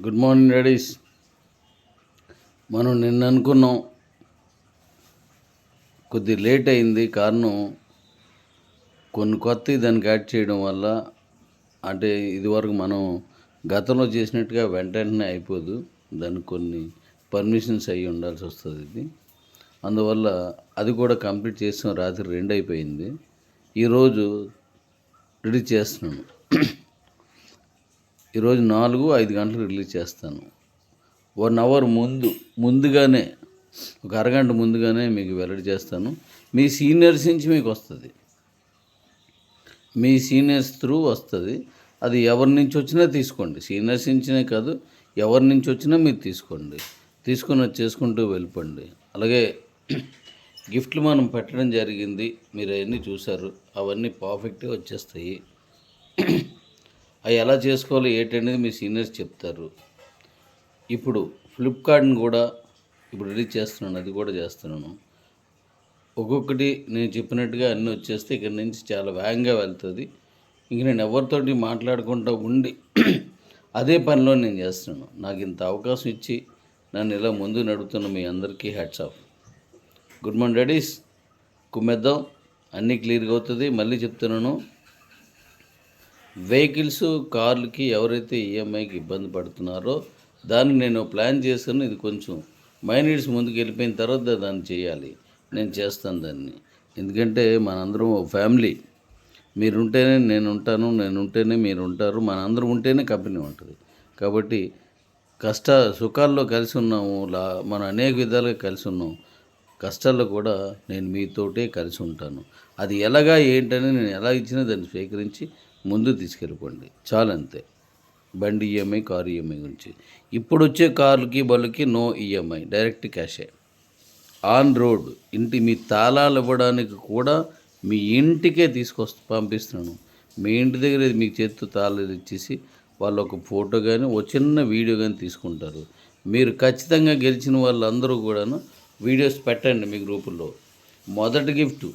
Good morning ladies. మనం నిన్న అనుకున్నాం, కొద్ది లేట్ అయింది. కారణం కొన్ని కొత్త దానికి యాడ్ చేయడం వల్ల. అంటే ఇదివరకు మనం గతంలో చేసినట్టుగా వెంటనే అయిపోదు, దానికి కొన్ని పర్మిషన్స్ అయ్యి ఉండాల్సి వస్తుంది. ఇది అందువల్ల అది కూడా కంప్లీట్ చేసాం. రాత్రి 2 అయిపోయింది. ఈరోజు రిలీజ్ చేస్తున్నాను. ఈరోజు 4-5 గంటలకు రిలీజ్ చేస్తాను. 1 అవర్ ముందుగానే, ఒక అరగంట ముందుగానే మీకు వెల్లడి చేస్తాను. మీ సీనియర్స్ నుంచి మీకు వస్తుంది, మీ సీనియర్స్ త్రూ వస్తుంది. అది ఎవరి నుంచి వచ్చినా తీసుకోండి. సీనియర్స్ నుంచినే కాదు, ఎవరి నుంచి వచ్చినా మీరు తీసుకోండి. తీసుకొని అది చేసుకుంటూ వెళ్ళిపోండి. అలాగే గిఫ్ట్లు మనం పెట్టడం జరిగింది, మీరు అవన్నీ చూశారు. అవన్నీ పర్ఫెక్ట్గా వచ్చేస్తాయి. అవి ఎలా చేసుకోవాలి ఏంటనేది మీ సీనియర్స్ చెప్తారు. ఇప్పుడు ఫ్లిప్కార్ట్ని కూడా ఇప్పుడు రిలీజ్ చేస్తున్నాను, అది కూడా చేస్తున్నాను. ఒక్కొక్కటి నేను చెప్పినట్టుగా అన్నీ వచ్చేస్తే ఇక్కడి నుంచి చాలా వేగంగా వెళ్తుంది. ఇంక నేను ఎవరితోటి మాట్లాడుకుంటూ ఉండి అదే పనిలో నేను చేస్తున్నాను. నాకు ఇంత అవకాశం ఇచ్చి నన్ను ఇలా ముందు నడుపుతున్న మీ అందరికీ hats off. Good morning ladies. కుమ్మేద్దాం, అన్నీ క్లియర్గా అవుతుంది. మళ్ళీ చెప్తున్నాను, వెహికల్స్, కార్లకి ఎవరైతే ఈఎంఐకి ఇబ్బంది పడుతున్నారో దానికి నేను ప్లాన్ చేశాను. ఇది కొంచెం మైనీడ్స్ ముందుకు వెళ్ళిపోయిన తర్వాత దాన్ని చేయాలి. నేను చేస్తాను దాన్ని. ఎందుకంటే మనందరం ఫ్యామిలీ. మీరుంటేనే నేను ఉంటాను, నేను ఉంటేనే మీరు ఉంటారు, మనందరం ఉంటేనే కంపెనీ ఉంటుంది. కాబట్టి కష్ట సుఖాల్లో కలిసి ఉన్నాము, మనం అనేక విధాలుగా కలిసి ఉన్నాం. కష్టాల్లో కూడా నేను మీతోటే కలిసి ఉంటాను. అది ఎలాగా ఏంటని నేను ఎలా ఇచ్చినా దాన్ని స్వీకరించి ముందు తీసుకెళ్ళిపోండి, చాలంతే. బండి ఈఎంఐ, కారు ఈఎంఐ గురించి. ఇప్పుడు వచ్చే కార్లకి బళ్ళకి నో ఈఎంఐ, డైరెక్ట్ క్యాషే. ఆన్ రోడ్, ఇంటి మీ తాళాలు ఇవ్వడానికి కూడా మీ ఇంటికే పంపిస్తున్నాను. మీ ఇంటి దగ్గర మీకు చేతితో తాళాలు ఇచ్చేసి వాళ్ళు ఒక ఫోటో కానీ ఒక చిన్న వీడియో కానీ తీసుకుంటారు. మీరు ఖచ్చితంగా గెలిచిన వాళ్ళందరూ కూడాను వీడియోస్ పెట్టండి మీ గ్రూపుల్లో. మొదటి గిఫ్ట్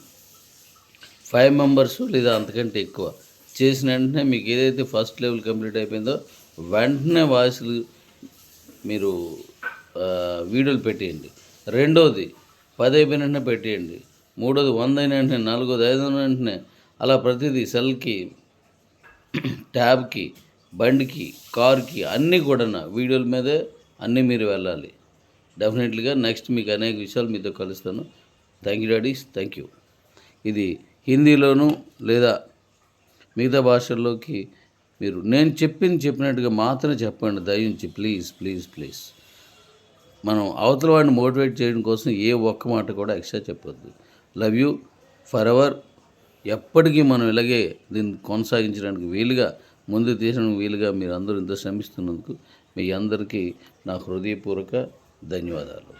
5 మెంబర్స్ లేదా అంతకంటే ఎక్కువ చేసిన వెంటనే మీకు ఏదైతే ఫస్ట్ లెవెల్ కంప్లీట్ అయిపోయిందో వెంటనే వాయిస్లు మీరు వీడియోలు పెట్టేయండి. రెండోది 10 అయిపోయిన వెంటనే పెట్టేయండి. మూడోది 100 అయిన వెంటనే, నాలుగోది 5 అయిన వెంటనే, అలా ప్రతిదీ సెల్కి, ట్యాబ్కి, బండికి, కార్కి అన్నీ కూడా వీడియోల మీదే అన్నీ మీరు వెళ్ళాలి. డెఫినెట్లీగా నెక్స్ట్ మీకు అనేక విషయాలు మీతో కలుస్తాను. Thank you daddy's, thank you. ఇది హిందీలోను లేదా మిగతా భాషల్లోకి మీరు నేను చెప్పినట్టుగా మాత్రమే చెప్పండి, దయించి. Please please please. మనం అవతల వాడిని మోటివేట్ చేయడం కోసం ఏ ఒక్క మాట కూడా ఎక్స్ట్రా చెప్పొద్దు. Love you for ever. ఎప్పటికీ మనం ఇలాగే దీన్ని కొనసాగించడానికి వీలుగా, ముందు తీసడానికి వీలుగా మీరు అందరూ ఇంత శ్రమిస్తున్నందుకు మీ అందరికీ నా హృదయపూర్వక ధన్యవాదాలు.